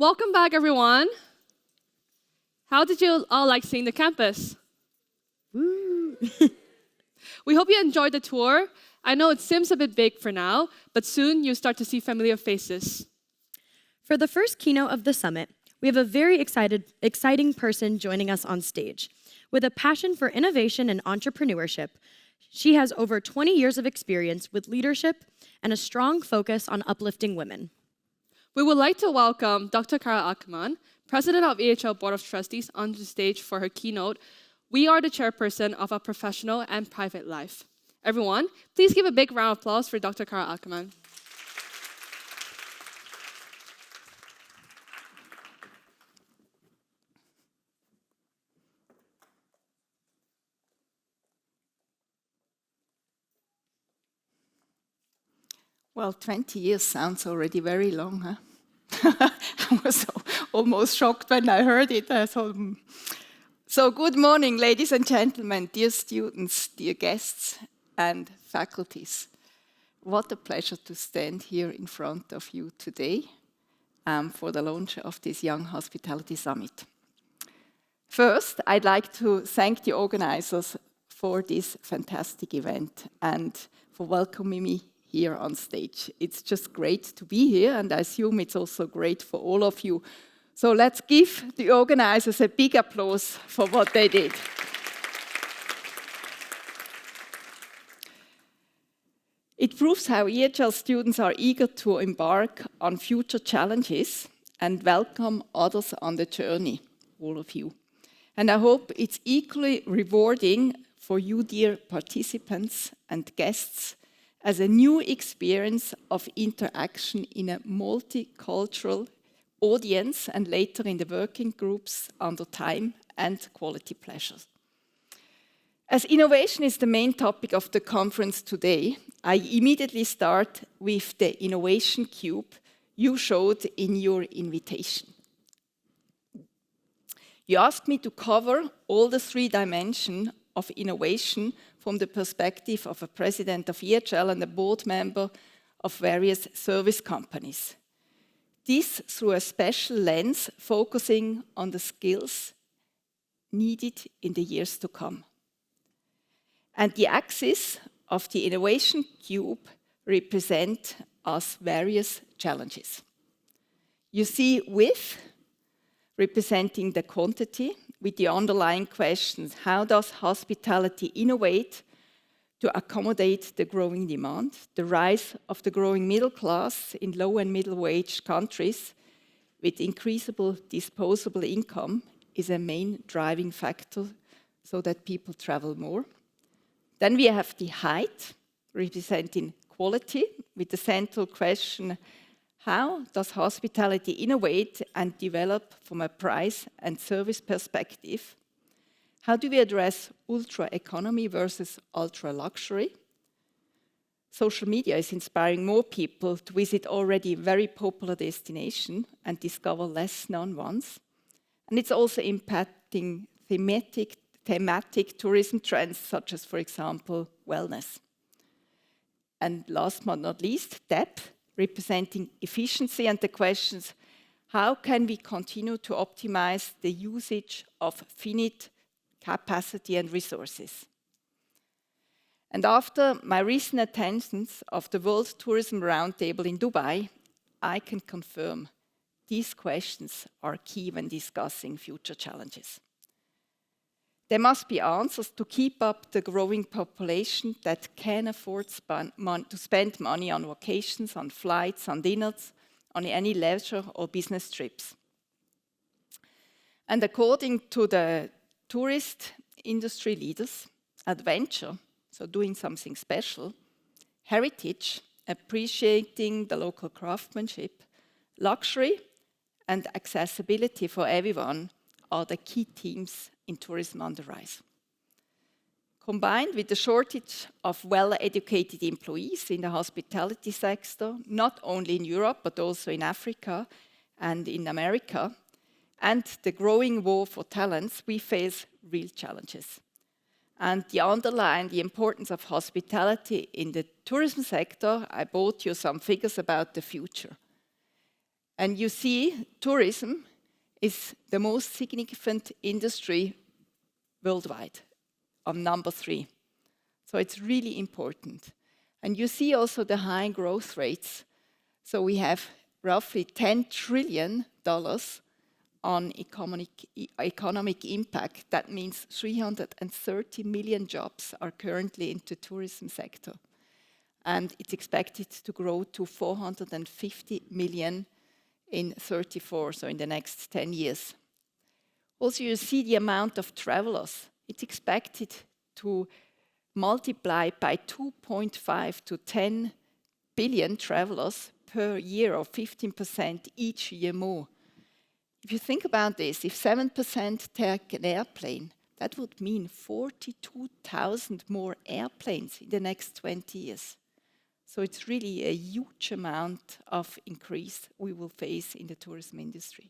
Welcome back, everyone. How did you all like seeing the campus? Woo. We hope you enjoyed the tour. I know it seems a bit big for now, but soon you'll start to see familiar faces. For the first keynote of the summit, we have a very exciting person joining us on stage. With a passion for innovation and entrepreneurship, she has over 20 years of experience with leadership and a strong focus on uplifting women. We would like to welcome Dr. Carole Ackermann, President of EHL Board of Trustees, on the stage for her keynote. We are the chairperson of our professional and private life. Everyone, please give a big round of applause for Dr. Carole Ackermann. Well, 20 years sounds already very long, huh? I was almost shocked when I heard it. I thought, So good morning, ladies and gentlemen, dear students, dear guests and faculties. What a pleasure to stand here in front of you today for the launch of this Young Hospitality Summit. First, I'd like to thank the organizers for this fantastic event and for welcoming me here on stage. It's just great to be here, and I assume it's also great for all of you. So let's give the organizers a big applause for what they did. It proves how EHL students are eager to embark on future challenges and welcome others on the journey, all of you. And I hope it's equally rewarding for you, dear participants and guests, as a new experience of interaction in a multicultural audience and later in the working groups under time and quality pleasures. As innovation is the main topic of the conference today, I immediately start with the innovation cube you showed in your invitation. You asked me to cover all the 3 dimensions of innovation from the perspective of a president of EHL and a board member of various service companies. This through a special lens focusing on the skills needed in the years to come. And the axis of the innovation cube represent us various challenges. You see width representing the quantity with the underlying questions: how does hospitality innovate to accommodate the growing demand? The rise of the growing middle class in low and middle wage countries with increasable disposable income is a main driving factor so that people travel more. Then we have the height representing quality with the central question: how does hospitality innovate and develop from a price and service perspective? How do we address ultra economy versus ultra luxury? Social media is inspiring more people to visit already very popular destinations and discover less known ones. And it's also impacting thematic tourism trends, such as, for example, wellness. And last but not least, depth, representing efficiency and the questions: how can we continue to optimize the usage of finite capacity and resources? And after my recent attendance of the World Tourism Roundtable in Dubai, I can confirm these questions are key when discussing future challenges. There must be answers to keep up the growing population that can afford to spend money on vacations, on flights, on dinners, on any leisure or business trips. And according to the tourist industry leaders, adventure, so doing something special, heritage, appreciating the local craftsmanship, luxury, and accessibility for everyone are the key themes in tourism on the rise. Combined with the shortage of well-educated employees in the hospitality sector, not only in Europe, but also in Africa and in America, and the growing war for talents, we face real challenges. And to underline the importance of hospitality in the tourism sector, I brought you some figures about the future. And you see, tourism is the most significant industry worldwide, on number 3. So it's really important. And you see also the high growth rates. So we have roughly $10 trillion on economic impact. That means 330 million jobs are currently in the tourism sector. And it's expected to grow to 450 million in 34, so in the next 10 years. Also, you see the amount of travelers. It's expected to multiply by 2.5 to 10 billion travelers per year, or 15% each year more. If you think about this, if 7% take an airplane, that would mean 42,000 more airplanes in the next 20 years. So it's really a huge amount of increase we will face in the tourism industry.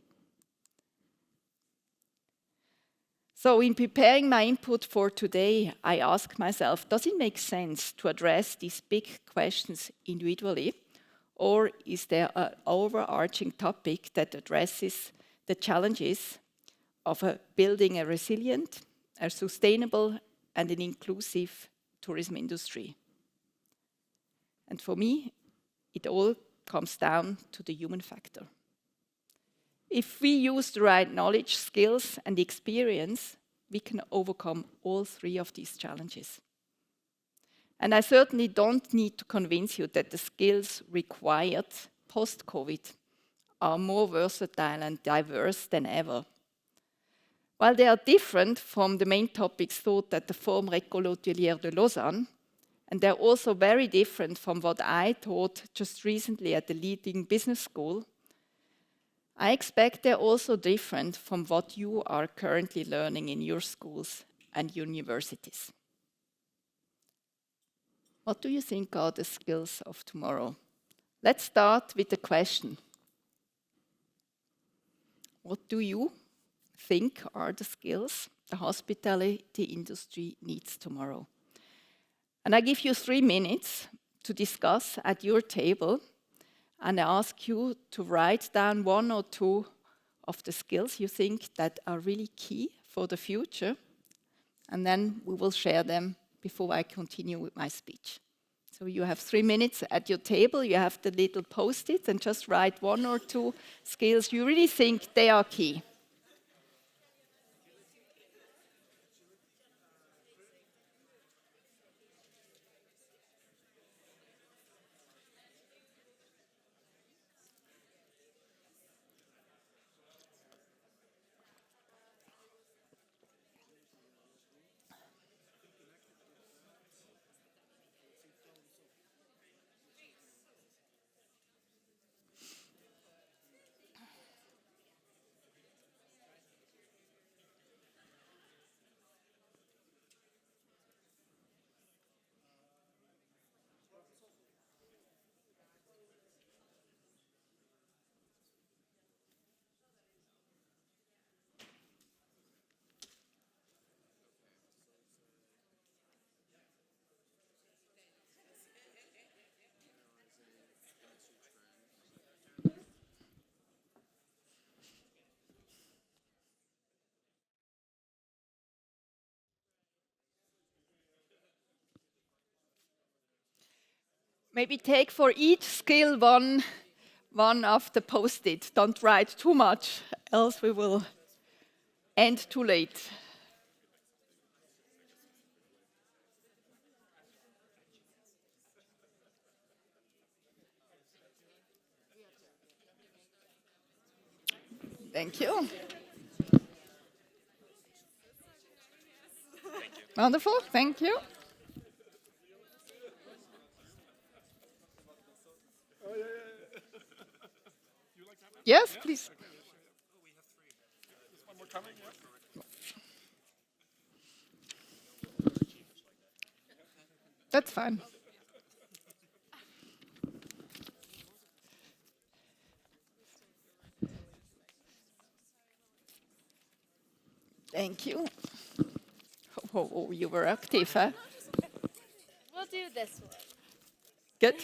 So in preparing my input for today, I ask myself, does it make sense to address these big questions individually? Or is there an overarching topic that addresses the challenges of building a resilient, a sustainable, and an inclusive tourism industry? And for me, it all comes down to the human factor. If we use the right knowledge, skills, and experience, we can overcome all 3 of these challenges. And I certainly don't need to convince you that the skills required post-COVID are more versatile and diverse than ever. While they are different from the main topics taught at the Forme École Hôtelière de Lausanne, and they're also very different from what I taught just recently at the leading business school, I expect they're also different from what you are currently learning in your schools and universities. What do you think are the skills of tomorrow? Let's start with the question. What do you think are the skills the hospitality industry needs tomorrow? And I give you 3 minutes to discuss at your table, and I ask you to write down 1 or 2 of the skills you think that are really key for the future, and then we will share them before I continue with my speech. So you have 3 minutes at your table, you have the little post-its, and just write 1 or 2 skills you really think they are key. Maybe take for each skill one of the post-it. Don't write too much, else we will end too late. Thank you. Wonderful, thank you. Yes, please. That's fine. Thank you. Oh, you were active, huh? We'll do this one. Good.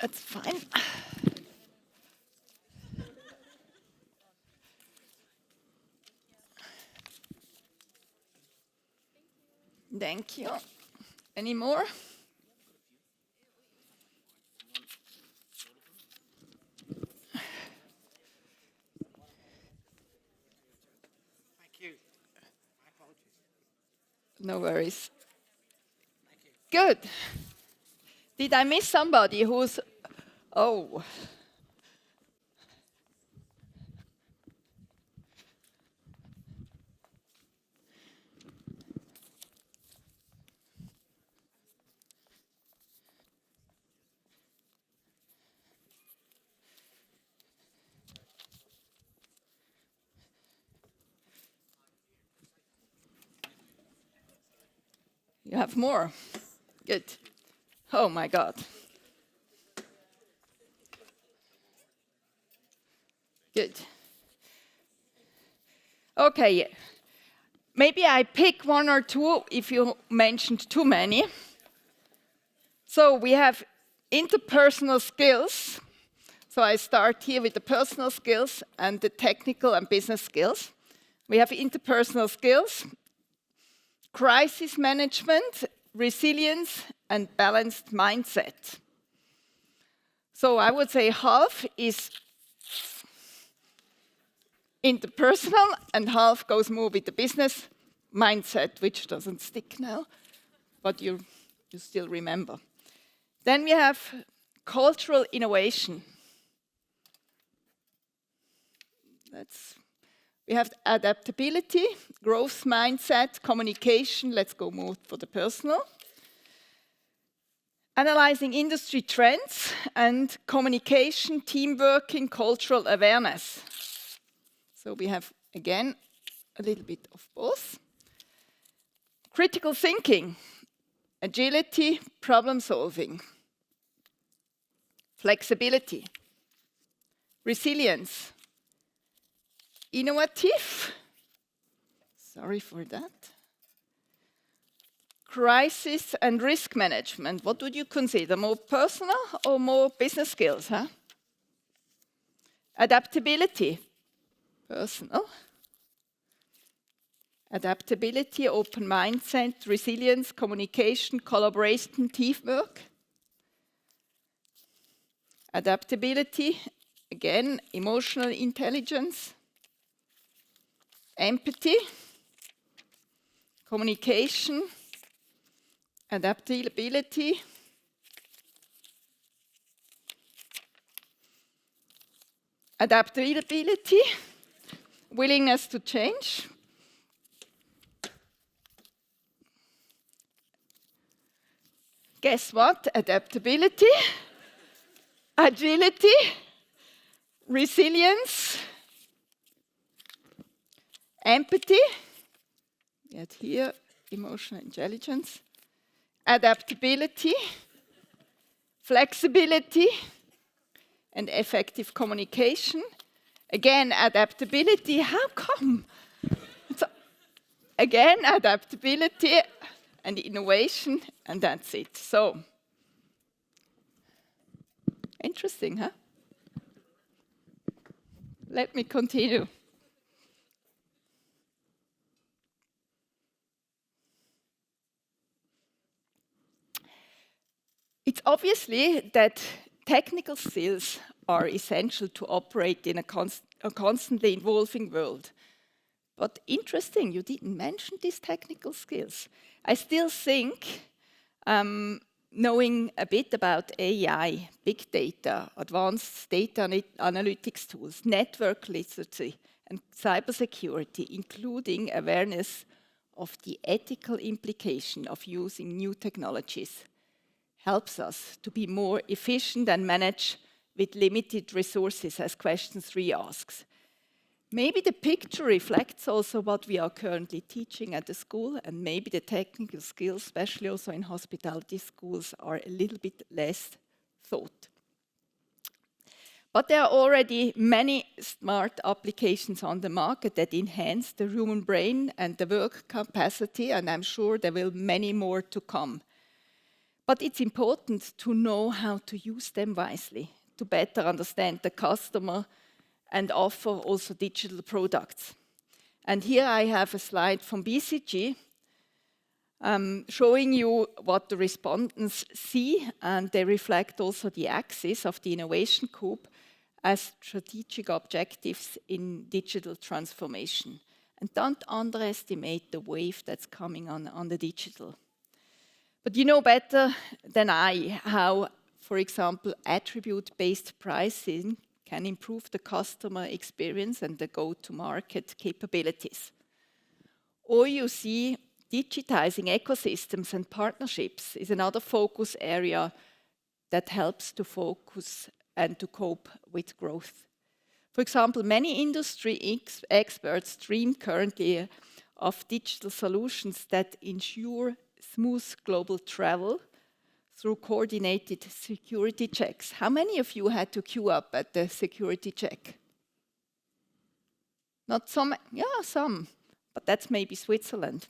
That's fine. Thank you. Any more? Thank you. My apologies. No worries. Good. Did I miss somebody who's... Oh. You have more? Good. Oh my God. Good. Okay. Maybe I pick one or two if you mentioned too many. So we have interpersonal skills. So I start here with the personal skills and the technical and business skills. We have interpersonal skills, crisis management, resilience, and balanced mindset. So I would say half is interpersonal and half goes more with the business mindset, which doesn't stick now, but you still remember. Then we have cultural innovation. We have adaptability, growth mindset, communication. Let's go more for the personal. Analyzing industry trends and communication, teamwork, cultural awareness. So we have, again, a little bit of both. Critical thinking, agility, problem solving. Flexibility, resilience, innovative, sorry for that. Crisis and risk management, what would you consider, more personal or more business skills? Adaptability, personal. Adaptability, open mindset, resilience, communication, collaboration, teamwork. Adaptability, again, emotional intelligence. Empathy, communication, adaptability, willingness to change, guess what? Adaptability, agility, resilience, empathy, get here, emotional intelligence, adaptability, flexibility, and effective communication. Again, adaptability, how come? So, again, adaptability and innovation, and that's it. So, interesting, huh? Let me continue. It's obviously that technical skills are essential to operate in a constantly evolving world. But interesting, you didn't mention these technical skills. I still think knowing a bit about AI, big data, advanced data analytics tools, network literacy, and cybersecurity, including awareness of the ethical implication of using new technologies, helps us to be more efficient and manage with limited resources, as question 3 asks. Maybe the picture reflects also what we are currently teaching at the school, and maybe the technical skills, especially also in hospitality schools, are a little bit less thought. But there are already many smart applications on the market that enhance the human brain and the work capacity, and I'm sure there will be many more to come. But it's important to know how to use them wisely, to better understand the customer and offer also digital products. And here I have a slide from BCG showing you what the respondents see, and they reflect also the axis of the innovation coupe as strategic objectives in digital transformation. And don't underestimate the wave that's coming on the digital. But you know better than I how, for example, attribute-based pricing can improve the customer experience and the go-to-market capabilities. Or you see, digitizing ecosystems and partnerships is another focus area that helps to focus and to cope with growth. For example, many industry experts dream currently of digital solutions that ensure smooth global travel through coordinated security checks. How many of you had to queue up at the security check? Not some, yeah, some, but that's maybe Switzerland.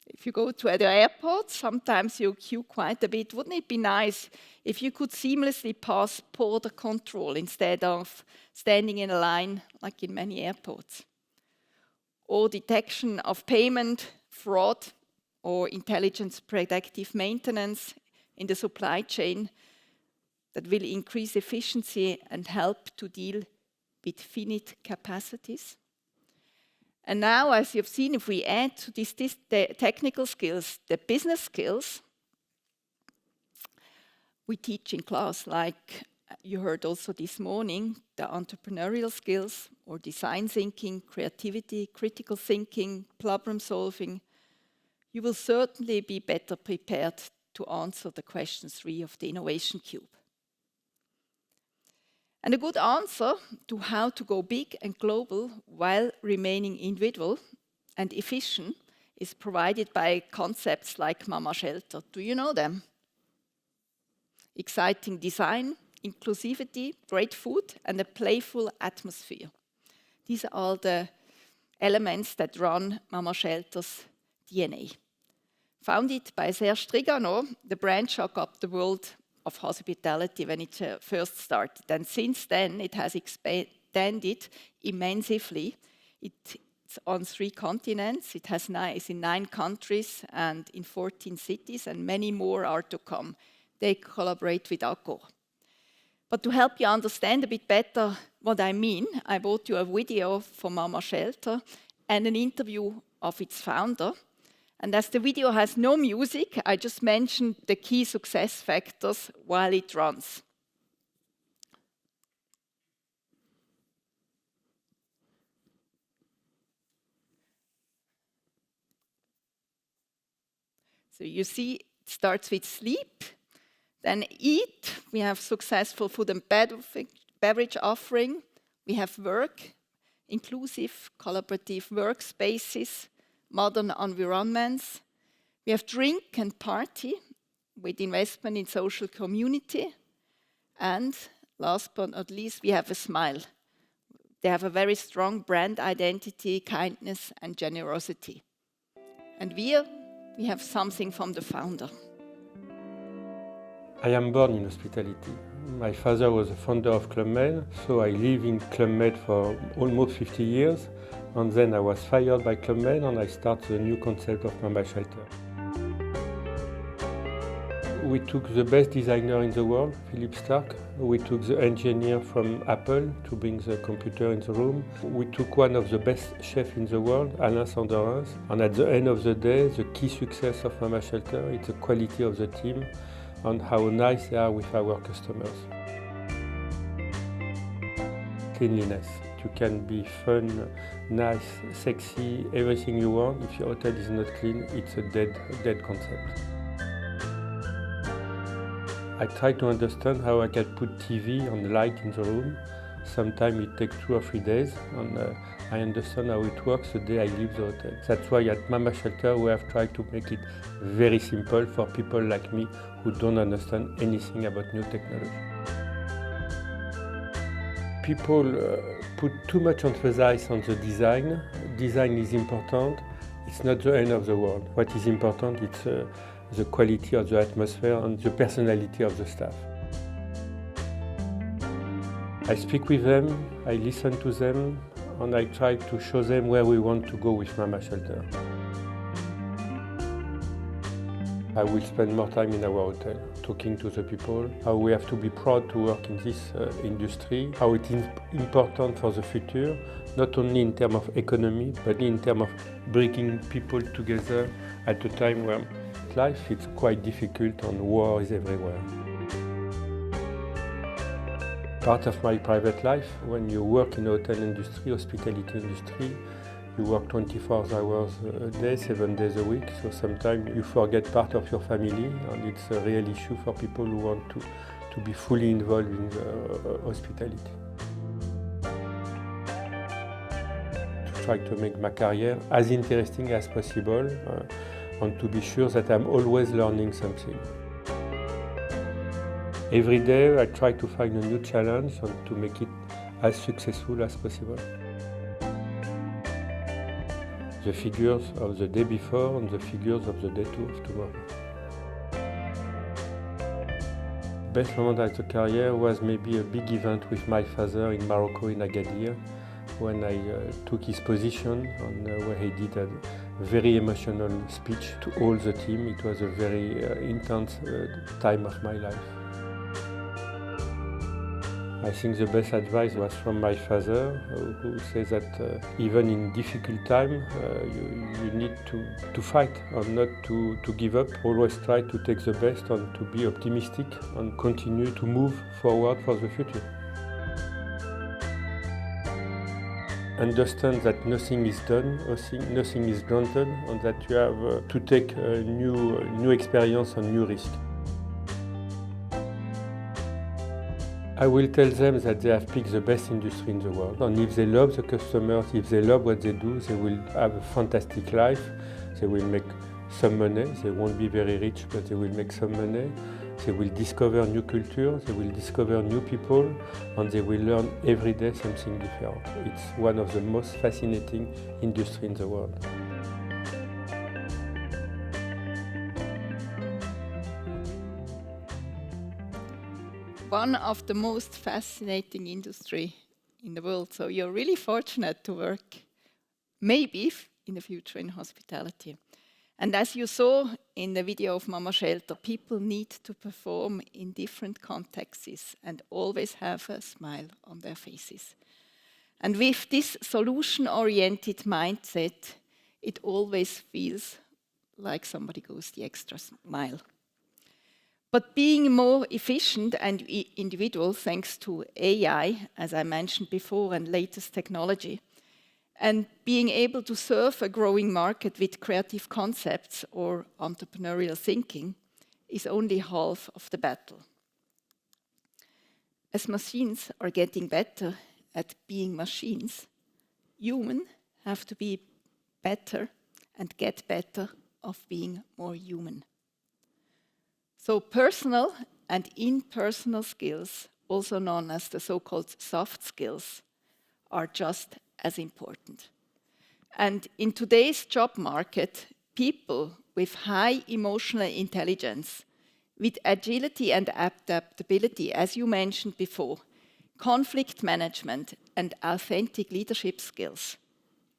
If you go to the airport, sometimes you queue quite a bit. Wouldn't it be nice if you could seamlessly pass border control instead of standing in a line like in many airports? Or detection of payment, fraud, or intelligence predictive maintenance in the supply chain that will increase efficiency and help to deal with finite capacities. And now, as you've seen, if we add to these technical skills, the business skills, we teach in class, like you heard also this morning, the entrepreneurial skills or design thinking, creativity, critical thinking, problem solving, you will certainly be better prepared to answer the question 3 of the Innovation Cube. And a good answer to how to go big and global while remaining individual and efficient is provided by concepts like Mama Shelter. Do you know them? Exciting design, inclusivity, great food, and a playful atmosphere. These are all the elements that run Mama Shelter's DNA. Founded by Serge Trigano, the brand shook up the world of hospitality when it first started. And since then, it has expanded immensely. It's on 3 continents. It is in 9 countries and in 14 cities, and many more are to come. They collaborate with Accor. But to help you understand a bit better what I mean, I brought you a video from Mama Shelter and an interview of its founder. And as the video has no music, I just mentioned the key success factors while it runs. So you see, it starts with sleep, then eat. We have successful food and beverage offering. We have work, inclusive, collaborative workspaces, modern environments. We have drink and party with investment in social community. And last but not least, we have a smile. They have a very strong brand identity, kindness and generosity. And we have something from the founder. I am born in hospitality. My father was a founder of Club Med, so I live in Club Med for almost 50 years. And then I was fired by Club Med and I started a new concept of Mama Shelter. We took the best designer in the world, Philip Stark. We took the engineer from Apple to bring the computer in the room. We took one of the best chefs in the world, Allianz. And at the end of the day, the key success of Mama Shelter is the quality of the team and how nice they are with our customers. Cleanliness. You can be fun, nice, sexy, everything you want. If your hotel is not clean, it's a dead concept. I try to understand how I can put TV and light in the room. Sometimes it takes 2 or 3 days, and I understand how it works the day I leave the hotel. That's why at Mama Shelter we have tried to make it very simple for people like me who don't understand anything about new technology. People put too much emphasis on the design. Design is important. It's not the end of the world. What is important is the quality of the atmosphere and the personality of the staff. I speak with them, I listen to them, and I try to show them where we want to go with Mama Shelter. I will spend more time in our hotel, talking to the people, how we have to be proud to work in this industry, how it is important for the future, not only in terms of economy, but in terms of bringing people together at a time where life is quite difficult and war is everywhere. Part of my private life, when you work in the hotel industry, hospitality industry, you work 24 hours a day, 7 days a week, so sometimes you forget part of your family, and it's a real issue for people who want to be fully involved in hospitality. To try to make my career as interesting as possible, and to be sure that I'm always learning something. Every day I try to find a new challenge and to make it as successful as possible. The figures of the day before and the figures of the day two of tomorrow. Best moment of the career was maybe a big event with my father in Morocco, in Agadir, when I took his position and where he did a very emotional speech to all the team. It was a very intense time of my life. I think the best advice was from my father, who says that even in difficult time, you need to fight and not to give up. Always try to take the best and to be optimistic and continue to move forward for the future. Understand that nothing is done, nothing is granted, and that you have to take a new experience and new risk. I will tell them that they have picked the best industry in the world, and if they love the customers, if they love what they do, they will have a fantastic life. They will make some money. They won't be very rich, but they will make some money. They will discover new culture, they will discover new people, and they will learn every day something different. It's one of the most fascinating industries in the world. One of the most fascinating industry in the world. So you're really fortunate to work, maybe in the future, in hospitality. And as you saw in the video of Mama Shelter, people need to perform in different contexts and always have a smile on their faces. And with this solution-oriented mindset, it always feels like somebody goes the extra mile. But being more efficient and individual thanks to AI, as I mentioned before, and latest technology, and being able to serve a growing market with creative concepts or entrepreneurial thinking is only half of the battle. As machines are getting better at being machines, humans have to be better and get better of being more human. So personal and impersonal skills, also known as the so-called soft skills, are just as important. And in today's job market, people with high emotional intelligence, with agility and adaptability, as you mentioned before, conflict management and authentic leadership skills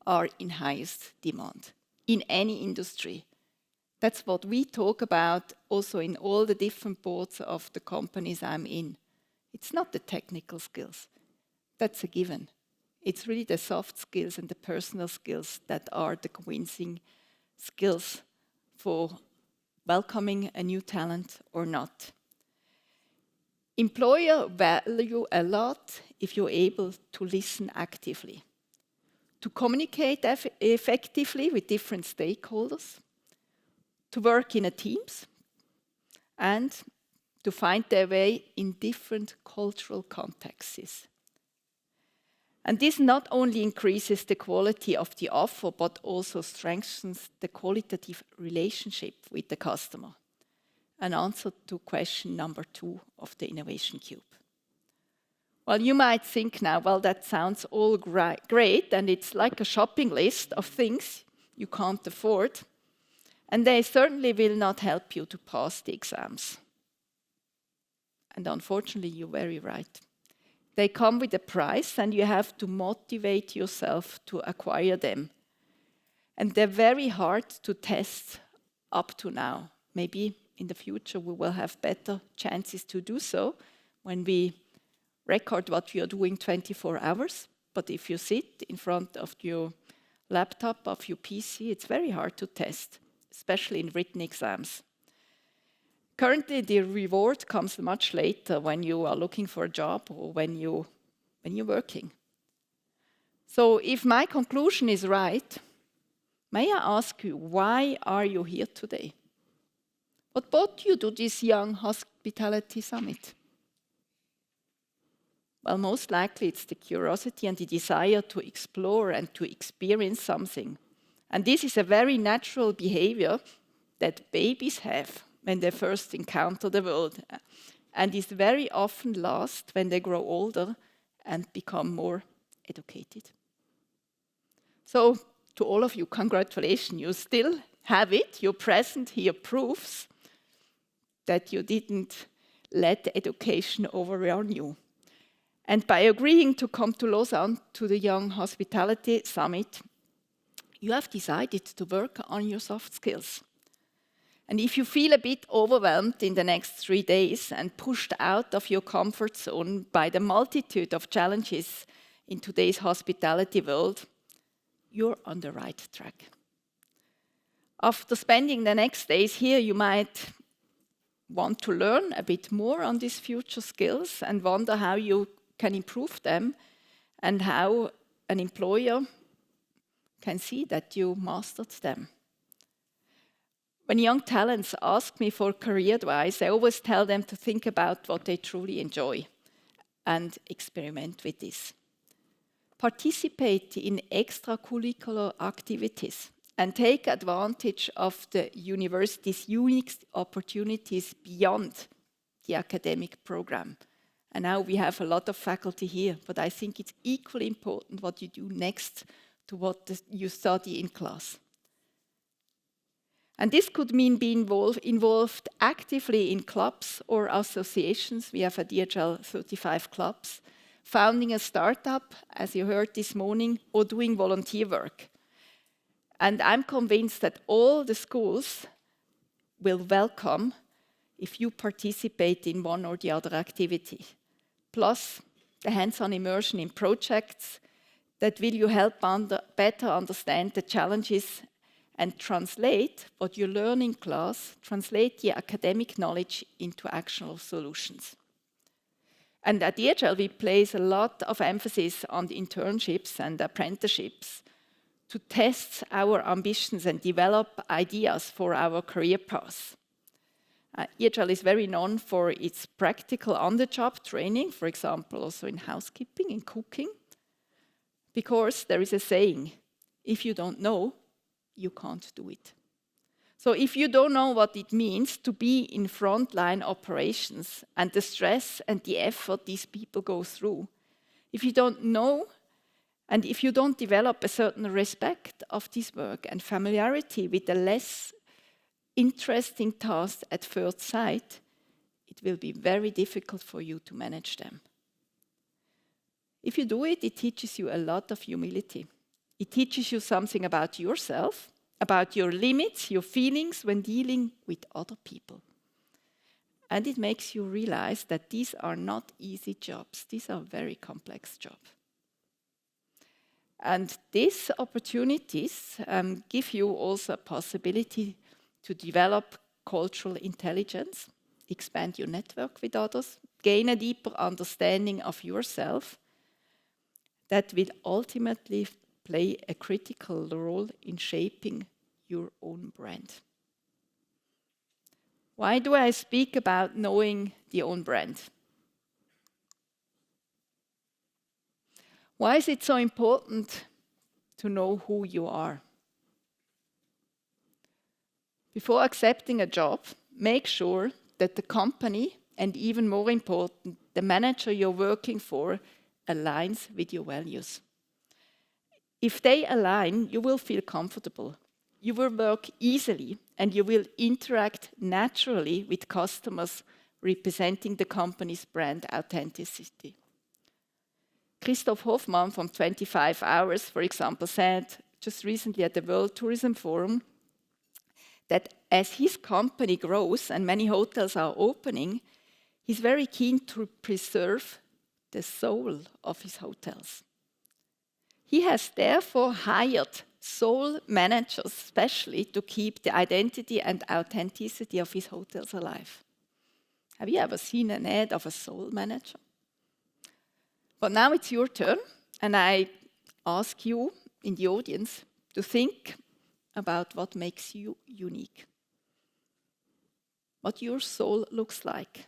are in highest demand in any industry. That's what we talk about also in all the different boards of the companies I'm in. It's not the technical skills. That's a given. It's really the soft skills and the personal skills that are the convincing skills for welcoming a new talent or not. Employers value a lot if you're able to listen actively, to communicate effectively with different stakeholders, to work in teams, and to find their way in different cultural contexts. And this not only increases the quality of the offer, but also strengthens the qualitative relationship with the customer. An answer to question number 2 of the Innovation Cube. Well, you might think now, well, that sounds all great, and it's like a shopping list of things you can't afford. And they certainly will not help you to pass the exams. And unfortunately, you're very right. They come with a price, and you have to motivate yourself to acquire them. And they're very hard to test up to now. Maybe in the future we will have better chances to do so when we record what we are doing 24 hours. But if you sit in front of your laptop, of your PC, it's very hard to test, especially in written exams. Currently, the reward comes much later when you are looking for a job or when you're working. So if my conclusion is right, may I ask you, why are you here today? What brought you to this Young Hospitality Summit? Well, most likely it's the curiosity and the desire to explore and to experience something. And this is a very natural behavior that babies have when they first encounter the world, and is very often lost when they grow older and become more educated. So, to all of you, congratulations, you still have it. Your present here proves that you didn't let education overrun you. And by agreeing to come to Lausanne to the Young Hospitality Summit, you have decided to work on your soft skills. And if you feel a bit overwhelmed in the next 3 days and pushed out of your comfort zone by the multitude of challenges in today's hospitality world, you're on the right track. After spending the next days here, you might want to learn a bit more on these future skills and wonder how you can improve them and how an employer can see that you mastered them. When young talents ask me for career advice, I always tell them to think about what they truly enjoy and experiment with this. Participate in extracurricular activities and take advantage of the university's unique opportunities beyond the academic program. And now we have a lot of faculty here, but I think it's equally important what you do next to what you study in class. And this could mean being involved actively in clubs or associations. We have at EHL 35 clubs, founding a startup, as you heard this morning, or doing volunteer work. And I'm convinced that all the schools will welcome if you participate in one or the other activity. Plus, the hands-on immersion in projects that will you help better understand the challenges and translate what you learn in class, translate the academic knowledge into actionable solutions. And at EHL, we place a lot of emphasis on the internships and apprenticeships to test our ambitions and develop ideas for our career paths. EHL is very known for its practical on-the-job training, for example, also in housekeeping, in cooking, because there is a saying, if you don't know, you can't do it. So if you don't know what it means to be in frontline operations and the stress and the effort these people go through, if you don't know and if you don't develop a certain respect of this work and familiarity with the less interesting tasks at first sight, it will be very difficult for you to manage them. If you do it, it teaches you a lot of humility. It teaches you something about yourself, about your limits, your feelings when dealing with other people. And it makes you realize that these are not easy jobs. These are very complex jobs. And these opportunities give you also a possibility to develop cultural intelligence, expand your network with others, gain a deeper understanding of yourself that will ultimately play a critical role in shaping your own brand. Why do I speak about knowing the own brand? Why is it so important to know who you are? Before accepting a job, make sure that the company, and even more important, the manager you're working for, aligns with your values. If they align, you will feel comfortable. you will work easily and you will interact naturally with customers representing the company's brand authenticity. Christoph Hoffmann from 25 Hours, for example, said just recently at the World Tourism Forum that as his company grows and many hotels are opening, he's very keen to preserve the soul of his hotels. He has therefore hired soul managers especially to keep the identity and authenticity of his hotels alive. Have you ever seen an ad of a soul manager? But now it's your turn, and I ask you in the audience to think about what makes you unique. What your soul looks like.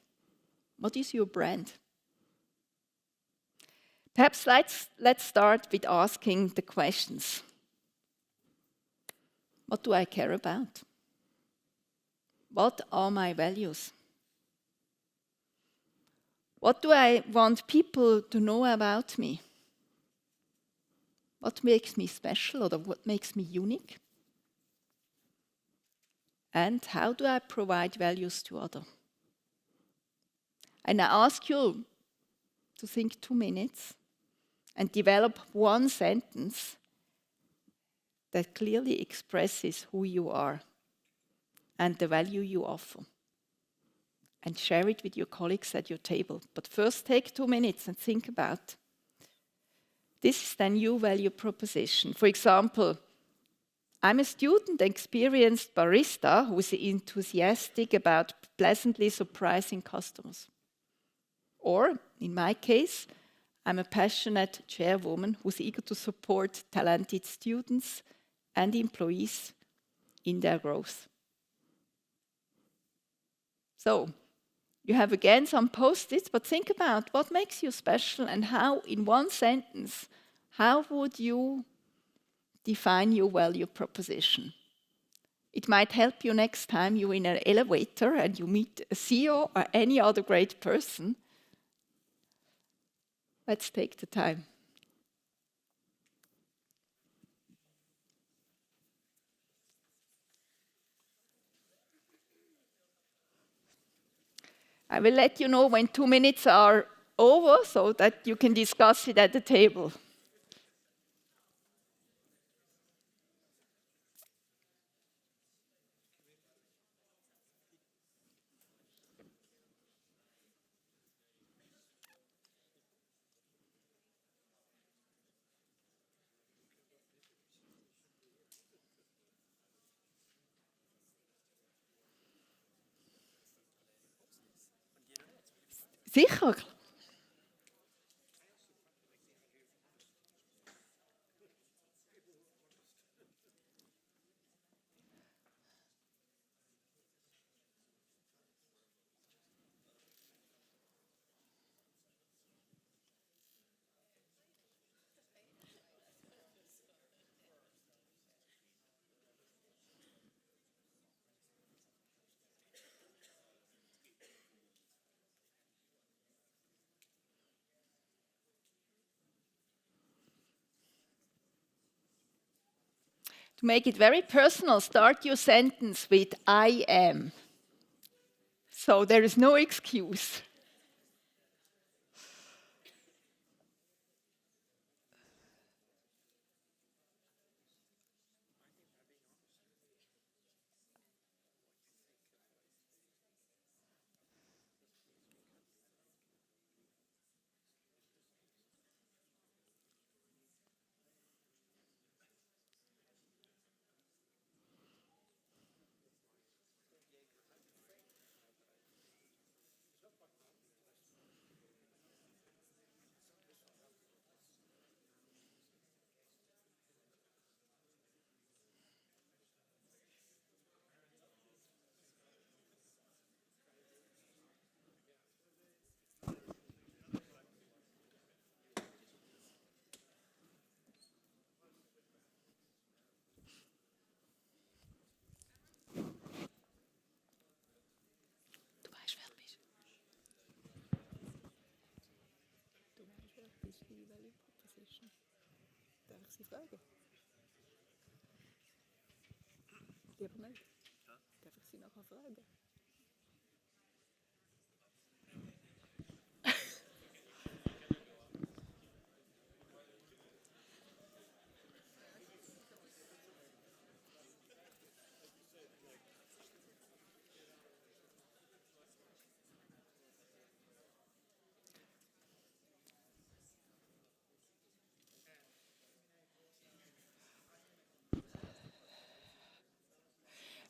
What is your brand? Perhaps let's start with asking the questions. What do I care about? What are my values? What do I want people to know about me? What makes me special or what makes me unique? And how do I provide values to others? And I ask you to think 2 minutes and develop one sentence that clearly expresses who you are and the value you offer. And share it with your colleagues at your table. But first take 2 minutes and think about. This is the new value proposition. For example, I'm a student experienced barista who is enthusiastic about pleasantly surprising customers. Or, in my case, I'm a passionate chairwoman who's eager to support talented students and employees in their growth. So, you have again some post-its, but think about what makes you special and how, in one sentence, how would you define your value proposition? It might help you next time you're in an elevator and you meet a CEO or any other great person. Let's take the time. I will let you know when 2 minutes are over so that you can discuss it at the table. Sicher. To make it very personal, start your sentence with I am. So there is no excuse.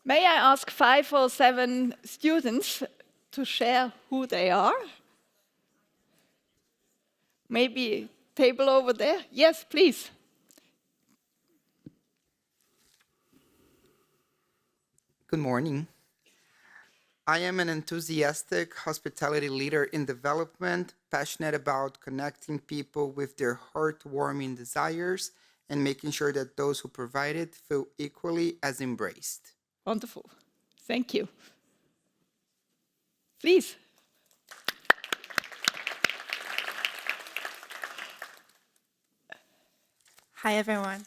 May I ask 5 or 7 students to share who they are? Maybe table over there? Yes, please. Good morning. I am an enthusiastic hospitality leader in development, passionate about connecting people with their heartwarming desires and making sure that those who provide it feel equally as embraced. Wonderful. Thank you. Please. Hi, everyone.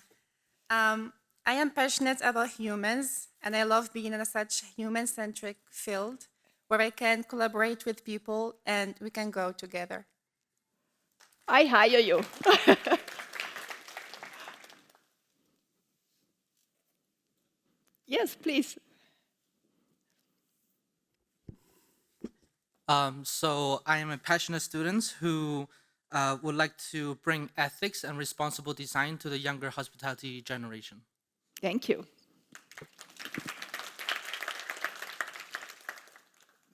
I am passionate about humans, and I love being in such human-centric field where I can collaborate with people and we can go together. I hire you. Yes, please. So I am a passionate student who would like to bring ethics and responsible design to the younger hospitality generation. Thank you.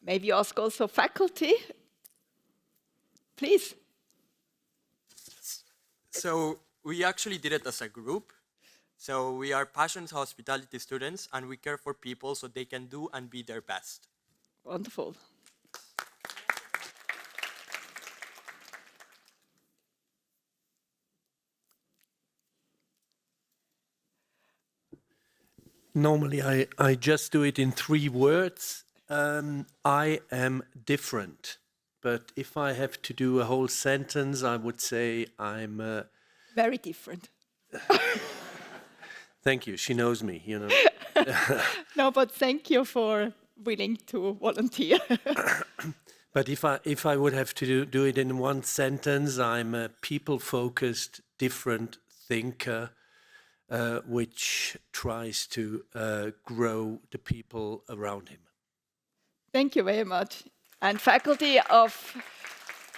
Maybe ask also faculty. Please. So we actually did it as a group. So we are passionate hospitality students and we care for people so they can do and be their best. Wonderful. Normally, I just do it in 3 words. I am different. But if I have to do a whole sentence, I would say I'm... Very different. Thank you. She knows me, you know. No, but thank you for willing to volunteer. But if I would have to do it in 1 sentence, I'm a people-focused, different thinker, which tries to grow the people around him. Thank you very much. And faculty of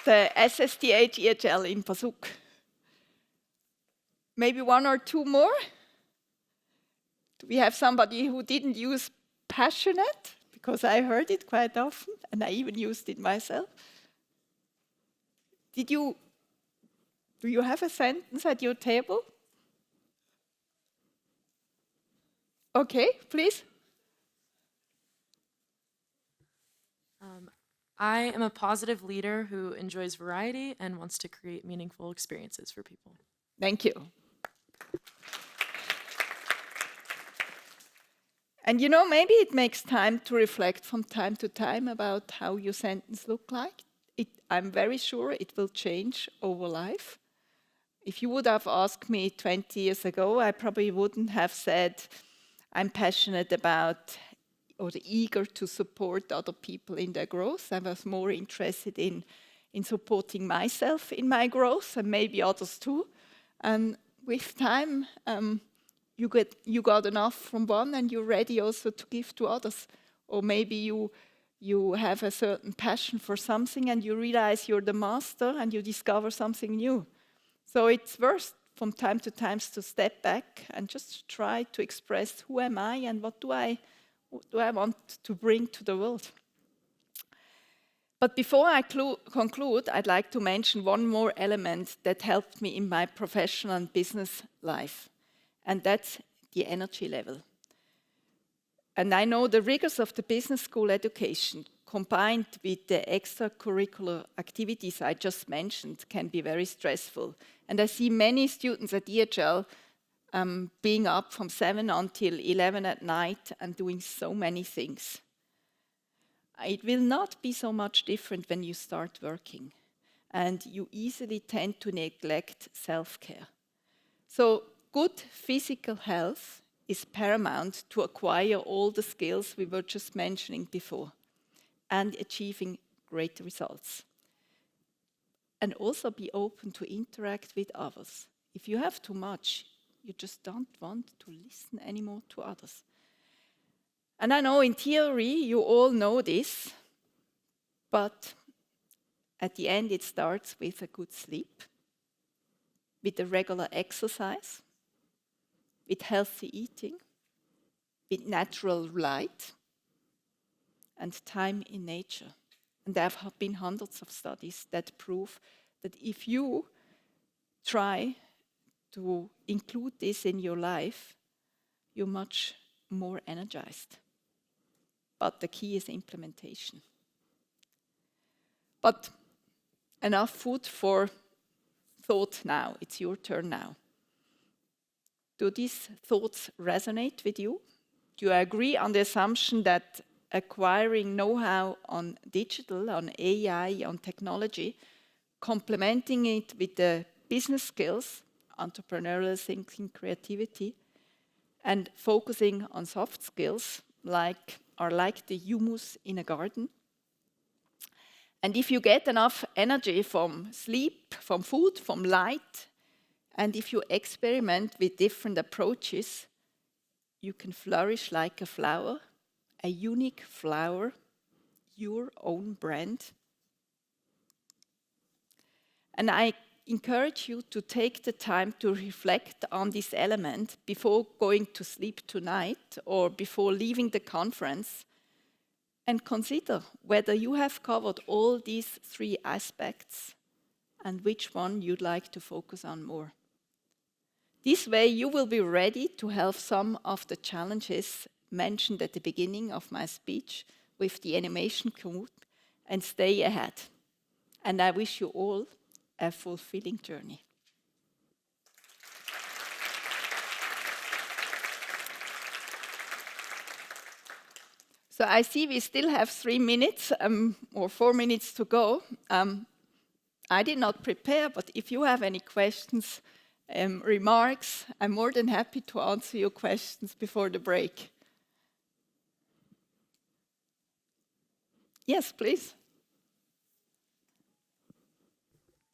the SSTH EHL in Pasuk. Maybe 1 or 2 more? Do we have somebody who didn't use passionate? Because I heard it quite often, and I even used it myself. Do you have a sentence at your table? Okay, please. I am a positive leader who enjoys variety and wants to create meaningful experiences for people. Thank you. And you know, maybe it makes time to reflect from time to time about how your sentence look like. I'm very sure it will change over life. If you would have asked me 20 years ago, I probably wouldn't have said, I'm passionate about or eager to support other people in their growth. I was more interested in supporting myself in my growth and maybe others too. And with time, you got enough from one and you're ready also to give to others. Or maybe you have a certain passion for something and you realize you're the master and you discover something new. So it's worth from time to time to step back and just try to express who am I and what do I want to bring to the world. But before I conclude, I'd like to mention one more element that helped me in my professional and business life, and that's the energy level. And I know the rigors of the business school education combined with the extracurricular activities I just mentioned can be very stressful. And I see many students at EHL being up from 7 until 11 at night and doing so many things. It will not be so much different when you start working, and you easily tend to neglect self-care. So good physical health is paramount to acquire all the skills we were just mentioning before and achieving great results. And also be open to interact with others. If you have too much, you just don't want to listen anymore to others. And I know in theory you all know this, but at the end it starts with a good sleep, with a regular exercise, with healthy eating, with natural light, and time in nature. And there have been hundreds of studies that prove that if you try to include this in your life, you're much more energized. But the key is implementation. But enough food for thought now. It's your turn now. Do these thoughts resonate with you? Do you agree on the assumption that acquiring know-how on digital, on AI, on technology, complementing it with the business skills, entrepreneurial thinking, creativity, and focusing on soft skills are like the humus in a garden? And if you get enough energy from sleep, from food, from light, and if you experiment with different approaches, you can flourish like a flower, a unique flower, your own brand. And I encourage you to take the time to reflect on this element before going to sleep tonight or before leaving the conference, and consider whether you have covered all these three aspects and which one you'd like to focus on more. This way you will be ready to help some of the challenges mentioned at the beginning of my speech with the animation group and stay ahead. And I wish you all a fulfilling journey. So I see we still have 3 minutes or 4 minutes to go. I did not prepare, but if you have any questions, remarks, I'm more than happy to answer your questions before the break. Yes, please.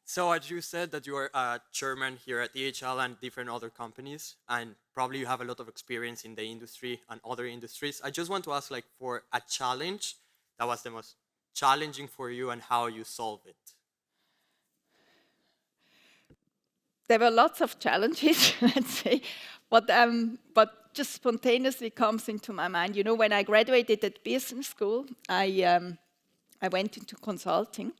So as you said that you are a chairman here at EHL and different other companies, and probably you have a lot of experience in the industry and other industries. I just want to ask, for a challenge that was the most challenging for you and how you solve it. There were lots of challenges, let's say, but just spontaneously comes into my mind. You know, when I graduated at business school, I went into consulting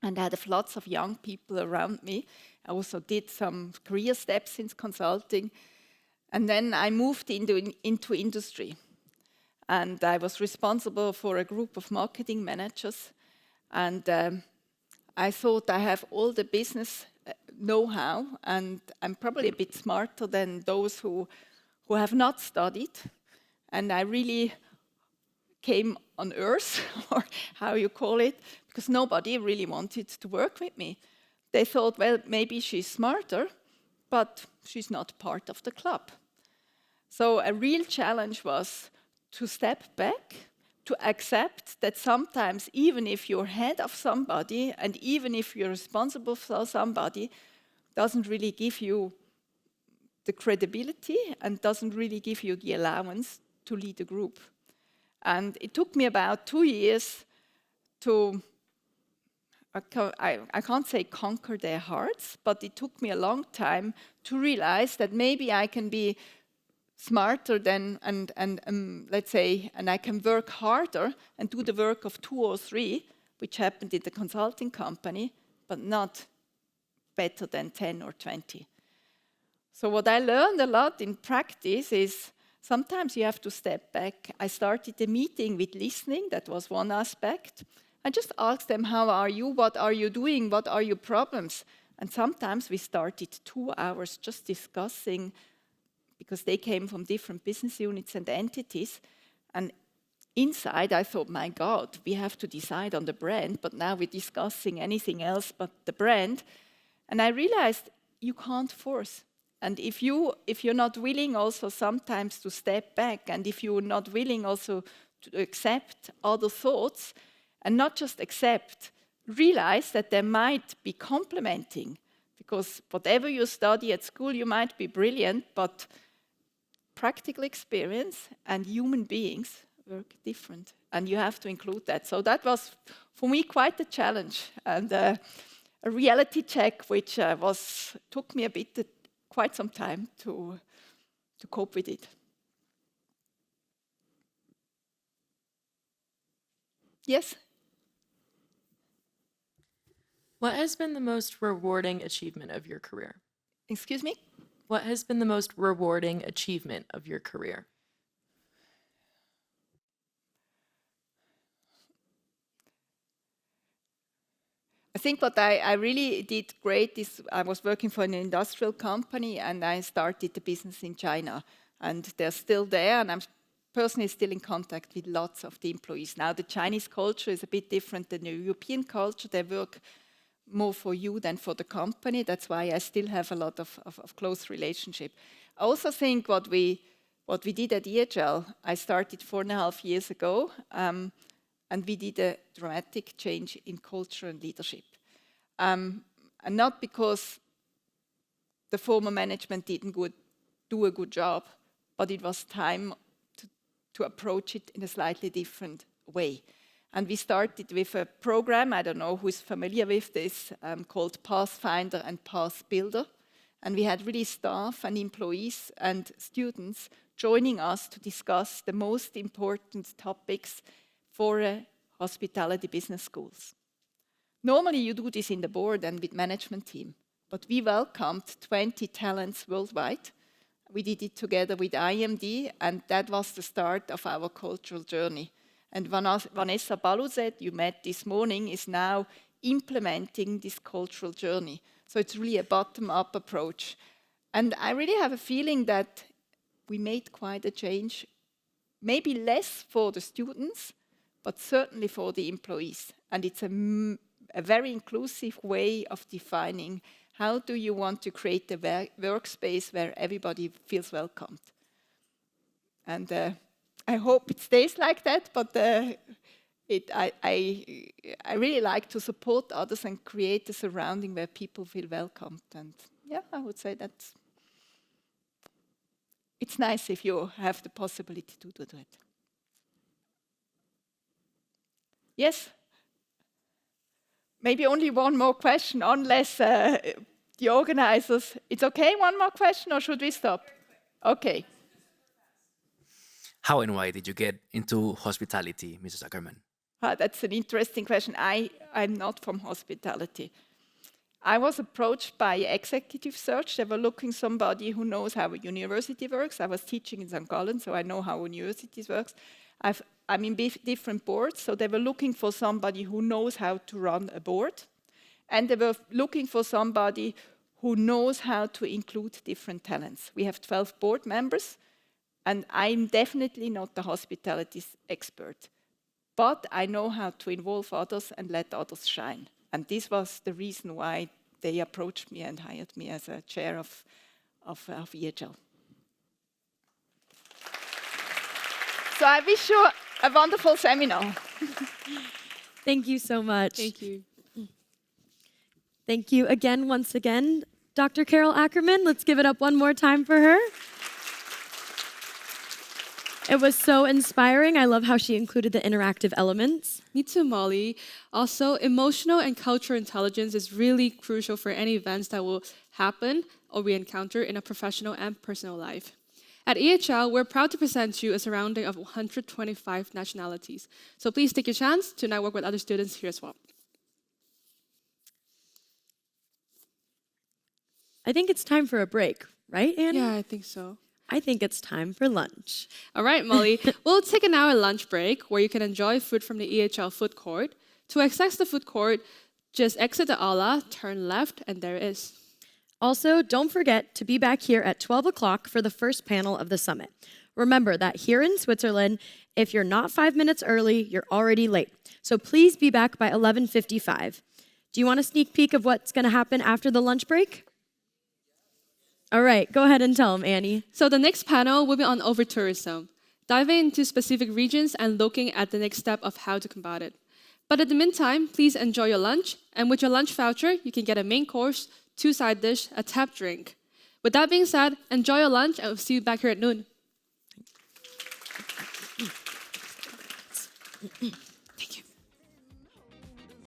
and I had lots of young people around me. I also did some career steps in consulting. And then I moved into industry. And I was responsible for a group of marketing managers. And I thought I have all the business know-how, and I'm probably a bit smarter than those who have not studied. And I really came on earth, or how you call it, because nobody really wanted to work with me. They thought, well, maybe she's smarter, but she's not part of the club. So a real challenge was to step back, to accept that sometimes, even if you're head of somebody, and even if you're responsible for somebody, doesn't really give you the credibility and doesn't really give you the allowance to lead a group. And it took me about 2 years to, I can't say conquer their hearts, but it took me a long time to realize that maybe I can be smarter than, let's say, and I can work harder and do the work of 2 or 3, which happened in the consulting company, but not better than 10 or 20. So what I learned a lot in practice is sometimes you have to step back. I started the meeting with listening. That was one aspect. I just asked them, how are you? What are you doing? What are your problems? And sometimes we started 2 hours just discussing, because they came from different business units and entities. And inside I thought, my God, we have to decide on the brand, but now we're discussing anything else but the brand. And I realized you can't force. And if you're not willing also sometimes to step back, and if you're not willing also to accept other thoughts, and not just accept, realize that they might be complementing, because whatever you study at school, you might be brilliant, but practical experience and human beings work different, and you have to include that. So that was, for me, quite a challenge, and a reality check, which took me quite some time to cope with it. Yes? What has been the most rewarding achievement of your career? Excuse me? What has been the most rewarding achievement of your career? I think what I really did great is I was working for an industrial company, and I started the business in China. And they're still there, and I'm personally still in contact with lots of the employees. Now, the Chinese culture is a bit different than the European culture. They work more for you than for the company. That's why I still have a lot of close relationship. I also think what we did at EHL, I started 4.5 years ago, and we did a dramatic change in culture and leadership. And not because the former management didn't do a good job, but it was time to approach it in a slightly different way. And we started with a program, I don't know who's familiar with this, called Pathfinder and Path Builder. And we had really staff and employees and students joining us to discuss the most important topics for hospitality business schools. Normally you do this in the board and with management team, but we welcomed 20 talents worldwide. We did it together with IMD, and that was the start of our cultural journey. And Vanessa Baluzet, you met this morning, is now implementing this cultural journey. So it's really a bottom-up approach. And I really have a feeling that we made quite a change, maybe less for the students, but certainly for the employees. And it's a very inclusive way of defining how do you want to create a workspace where everybody feels welcomed. And I hope it stays like that, but I really like to support others and create a surrounding where people feel welcomed. And yeah, I would say it's nice if you have the possibility to do that. Yes? Maybe only one more question, unless the organizers... It's okay, one more question, or should we stop? Okay. How and why did you get into hospitality, Mrs. Ackermann? That's an interesting question. I'm not from hospitality. I was approached by executive search. They were looking for somebody who knows how a university works. I was teaching in St. Gallen, so I know how universities work. I'm in different boards, so they were looking for somebody who knows how to run a board. And they were looking for somebody who knows how to include different talents. We have 12 board members, and I'm definitely not the hospitality expert. But I know how to involve others and let others shine. And this was the reason why they approached me and hired me as a chair of EHL. So I wish you a wonderful seminar. Thank you so much. Thank you. Thank you again, once again, Dr. Carole Ackermann. Let's give it up one more time for her. It was so inspiring. I love how she included the interactive elements. Me too, Molly. Also, emotional and cultural intelligence is really crucial for any events that will happen or we encounter in a professional and personal life. At EHL, we're proud to present you a surrounding of 125 nationalities. So please take your chance to network with other students here as well. I think it's time for a break, right, Annie? Yeah, I think so. I think it's time for lunch. All right, Molly. We'll take an hour lunch break where you can enjoy food from the EHL food court. To access the food court, just exit the aula, turn left, and there it is. Also, don't forget to be back here at 12 o'clock for the first panel of the summit. Remember that here in Switzerland, if you're not 5 minutes early, you're already late. So please be back by 11:55. Do you want a sneak peek of what's going to happen after the lunch break? All right, go ahead and tell them, Annie. So the next panel will be on over-tourism, diving into specific regions and looking at the next step of how to combat it. But in the meantime, please enjoy your lunch, and with your lunch voucher, you can get a main course, 2 side dish, a tap drink. With that being said, enjoy your lunch, and we'll see you back here at noon.